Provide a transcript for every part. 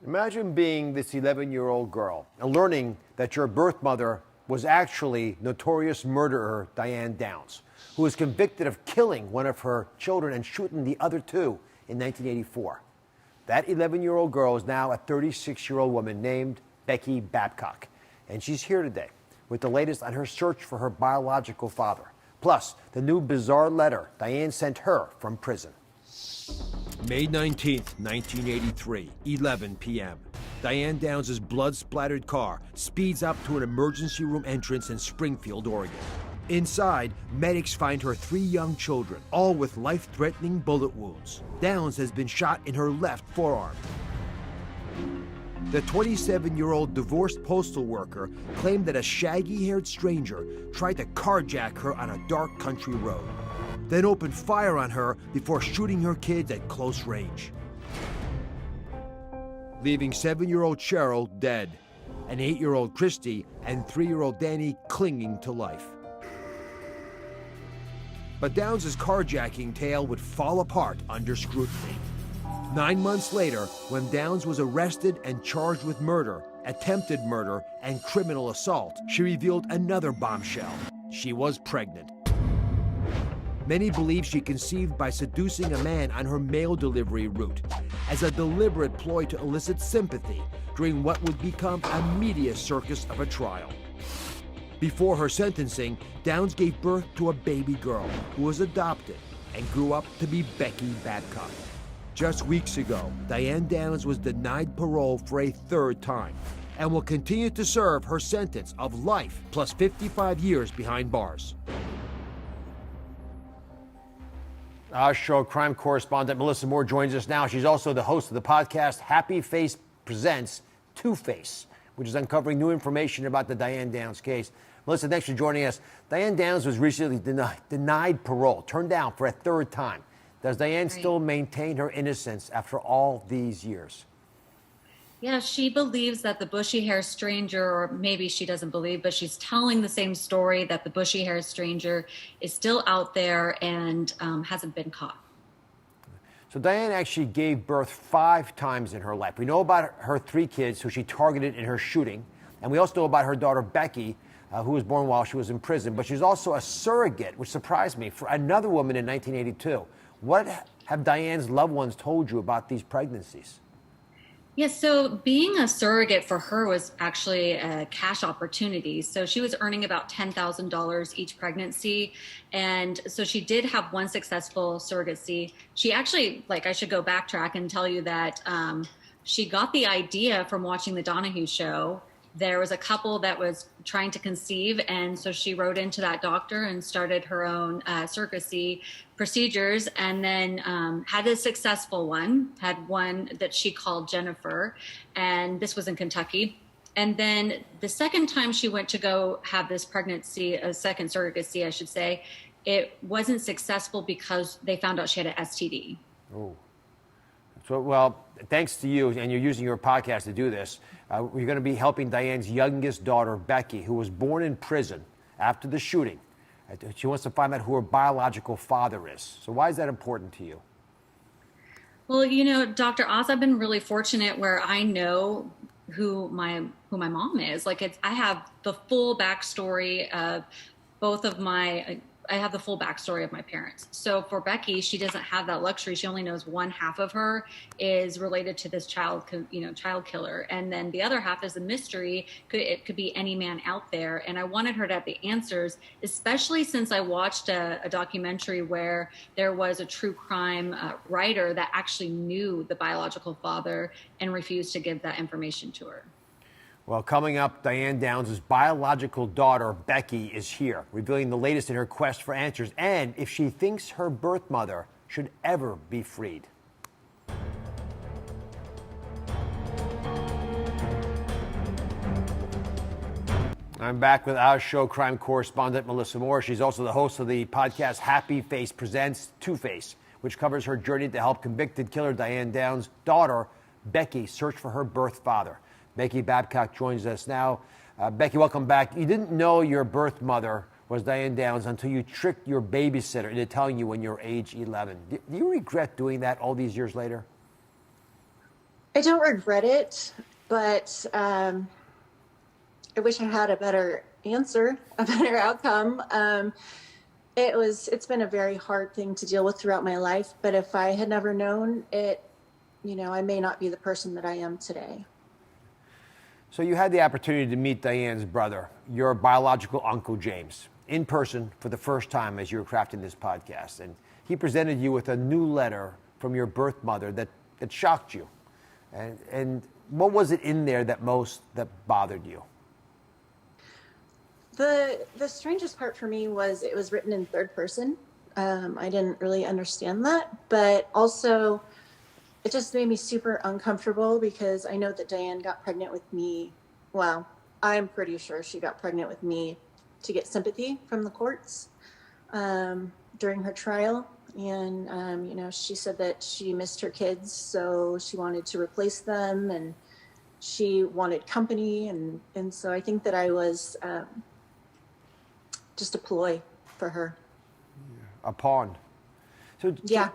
Imagine being this 11-year-old girl and learning that your birth mother was actually notorious murderer Diane Downs, who was convicted of killing one of her children and shooting the other two in 1984. That 11-year-old girl is now a 36-year-old woman named Becky Babcock, and she's here today with the latest on her search for her biological father, plus the new bizarre letter Diane sent her from prison. May 19th, 1983, 11 p.m. Diane Downs' blood-splattered car speeds up to an emergency room entrance in Springfield, Oregon. Inside, medics find her 3 young children, all with life-threatening bullet wounds. Downs has been shot in her left forearm. The 27-year-old divorced postal worker claimed that a shaggy-haired stranger tried to carjack her on a dark country road, then opened fire on her before shooting her kids at close range, leaving 7-year-old Cheryl dead, and 8-year-old Christy and 3-year-old Danny clinging to life. But Downs' carjacking tale would fall apart under scrutiny. 9 months later, when Downs was arrested and charged with murder, attempted murder, and criminal assault, she revealed another bombshell. She was pregnant. Many believe she conceived by seducing a man on her mail delivery route as a deliberate ploy to elicit sympathy during what would become a media circus of a trial. Before her sentencing, Downs gave birth to a baby girl who was adopted and grew up to be Becky Babcock. Just weeks ago, Diane Downs was denied parole for a 3rd time and will continue to serve her sentence of life plus 55 years behind bars. Our show crime correspondent Melissa Moore joins us now. She's also the host of the podcast Happy Face Presents Two-Face, which is uncovering new information about the Diane Downs case. Melissa, thanks for joining us. Diane Downs was recently denied parole, turned down for a 3rd time. Does Diane still maintain her innocence after all these years? Yeah, she believes that the bushy-haired stranger, or maybe she doesn't believe, but she's telling the same story, that the bushy-haired stranger is still out there and hasn't been caught. So Diane actually gave birth 5 times in her life. We know about her 3 kids who she targeted in her shooting, and we also know about her daughter Becky, who was born while she was in prison. But she's also a surrogate, which surprised me, for another woman in 1982. What have Diane's loved ones told you about these pregnancies? Yes, so being a surrogate for her was actually a cash opportunity. So she was earning about $10,000 each pregnancy. And so she did have one successful surrogacy. She actually, I should go backtrack and tell you that she got the idea from watching the Donahue show. There was a couple that was trying to conceive, and so she wrote into that doctor and started her own surrogacy procedures, and then had a successful one, had one that she called Jennifer, and this was in Kentucky. And then the second time she went to go have this pregnancy, a second surrogacy, I should say, it wasn't successful because they found out she had an STD. Oh. So, well, thanks to you, and you're using your podcast to do this, we're going to be helping Diane's youngest daughter, Becky, who was born in prison after the shooting. She wants to find out who her biological father is. So why is that important to you? Well, Dr. Oz, I've been really fortunate where I know who my mom is. I have the full backstory of I have the full backstory of my parents. So for Becky, she doesn't have that luxury. She only knows one half of her is related to this child killer. And then the other half is a mystery. It could be any man out there. And I wanted her to have the answers, especially since I watched a documentary where there was a true crime writer that actually knew the biological father and refused to give that information to her. Well, coming up, Diane Downs' biological daughter, Becky, is here, revealing the latest in her quest for answers and if she thinks her birth mother should ever be freed. I'm back with our show crime correspondent, Melissa Moore. She's also the host of the podcast Happy Face Presents Two-Face, which covers her journey to help convicted killer Diane Downs' daughter, Becky, search for her birth father. Becky Babcock joins us now. Becky, welcome back. You didn't know your birth mother was Diane Downs until you tricked your babysitter into telling you when you were age 11. Do you regret doing that all these years later? I don't regret it, but I wish I had a better answer, a better outcome. It's been a very hard thing to deal with throughout my life, but if I had never known it, I may not be the person that I am today. So you had the opportunity to meet Diane's brother, your biological uncle James, in person for the first time as you were crafting this podcast. And he presented you with a new letter from your birth mother that shocked you. And what was it in there that bothered you? The strangest part for me was it was written in third person. I didn't really understand that, but also it just made me super uncomfortable because I know that Diane got pregnant with me. Well, I'm pretty sure she got pregnant with me to get sympathy from the courts during her trial. And, she said that she missed her kids, so she wanted to replace them, and she wanted company. And so I think that I was just a ploy for her. A pawn. So Yeah.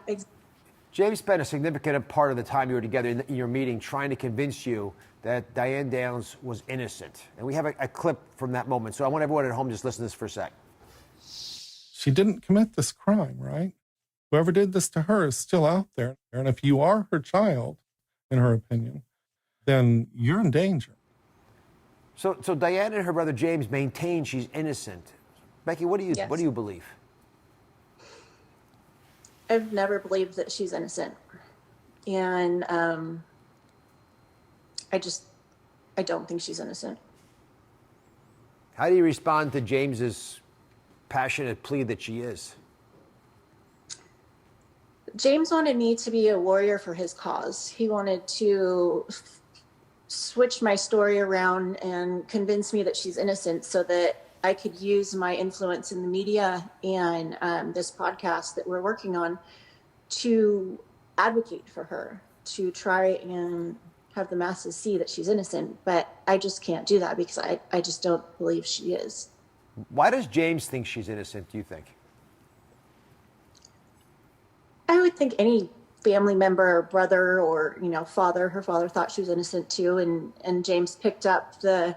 James spent a significant part of the time you were together in your meeting trying to convince you that Diane Downs was innocent. And we have a clip from that moment. So I want everyone at home just listen to this for a sec. She didn't commit this crime, right? Whoever did this to her is still out there. And if you are her child, in her opinion, then you're in danger. So Diane and her brother James maintain she's innocent. Becky, what do you believe? I've never believed that she's innocent. And I don't think she's innocent. How do you respond to James's passionate plea that she is? James wanted me to be a warrior for his cause. He wanted to switch my story around and convince me that she's innocent so that I could use my influence in the media and this podcast that we're working on to advocate for her, to try and have the masses see that she's innocent. But I just can't do that because I just don't believe she is. Why does James think she's innocent, do you think? I would think any family member or brother or, father, her father thought she was innocent too. And James picked up the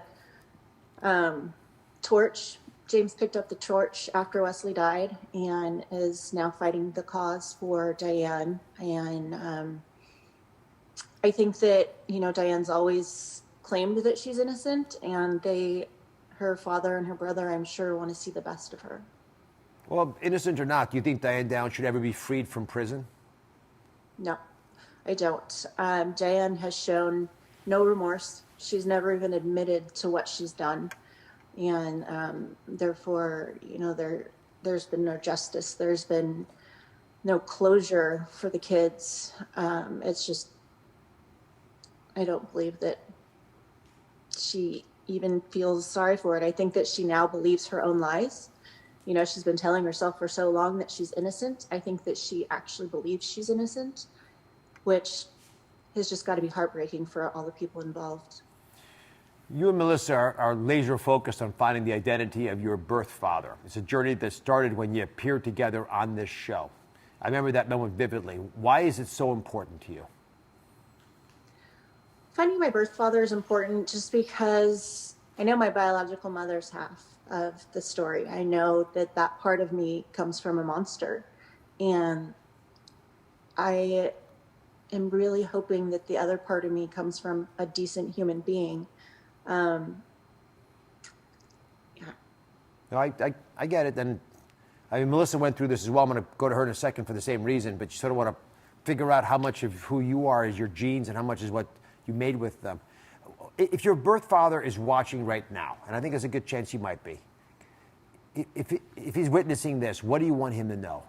torch. James picked up the torch after Wesley died and is now fighting the cause for Diane. And I think that, Diane's always claimed that she's innocent, and her father and her brother, I'm sure, want to see the best of her. Well, innocent or not, do you think Diane Downs should ever be freed from prison? No, I don't. Diane has shown no remorse. She's never even admitted to what she's done. And therefore, there's been no justice. There's been no closure for the kids. It's just, I don't believe that she even feels sorry for it. I think that she now believes her own lies. She's been telling herself for so long that she's innocent. I think that she actually believes she's innocent, which has just got to be heartbreaking for all the people involved. You and Melissa are laser focused on finding the identity of your birth father. It's a journey that started when you appeared together on this show. I remember that moment vividly. Why is it so important to you? Finding my birth father is important just because I know my biological mother's half of the story. I know that part of me comes from a monster, and I am really hoping that the other part of me comes from a decent human being. Yeah. No, I get it. And Melissa went through this as well. I'm going to go to her in a second for the same reason, but you sort of want to figure out how much of who you are is your genes and how much is what you made with them. If your birth father is watching right now, and I think there's a good chance he might be, if he's witnessing this, what do you want him to know?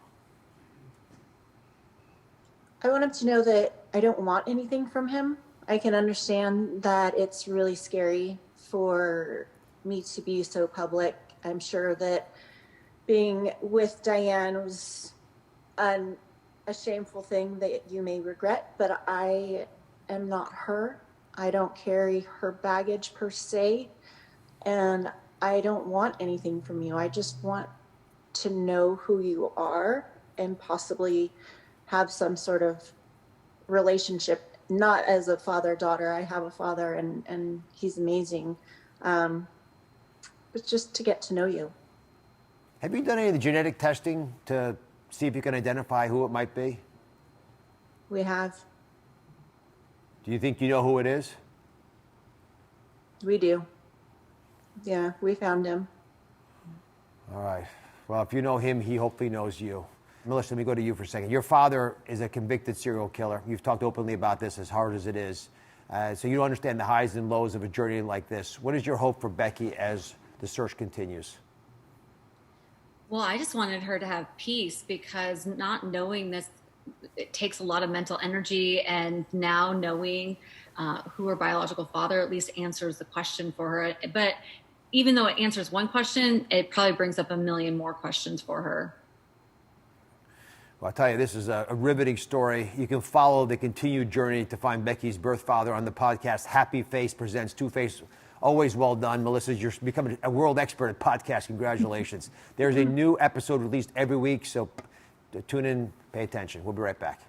I want him to know that I don't want anything from him. I can understand that it's really scary for me to be so public. I'm sure that being with Diane was a shameful thing that you may regret, but I am not her. I don't carry her baggage per se, and I don't want anything from you. I just want to know who you are and possibly have some sort of relationship not as a father-daughter. I have a father, and he's amazing. But just to get to know you. Have you done any of the genetic testing to see if you can identify who it might be? We have. Do you think you know who it is? We do. Yeah, we found him. All right. Well, if you know him, he hopefully knows you. Melissa, let me go to you for a second. Your father is a convicted serial killer. You've talked openly about this, as hard as it is. So you understand the highs and lows of a journey like this. What is your hope for Becky as the search continues? Well, I just wanted her to have peace, because not knowing this, it takes a lot of mental energy, and now knowing who her biological father at least answers the question for her. But even though it answers one question, it probably brings up a million more questions for her. Well, I'll tell you, this is a riveting story. You can follow the continued journey to find Becky's birth father on the podcast Happy Face presents Two Face. Always well done. Melissa, you're becoming a world expert at podcasts. Congratulations. There's a new episode released every week, so tune in, pay attention. We'll be right back.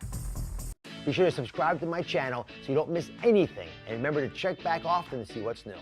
Be sure to subscribe to my channel so you don't miss anything. And remember to check back often to see what's new.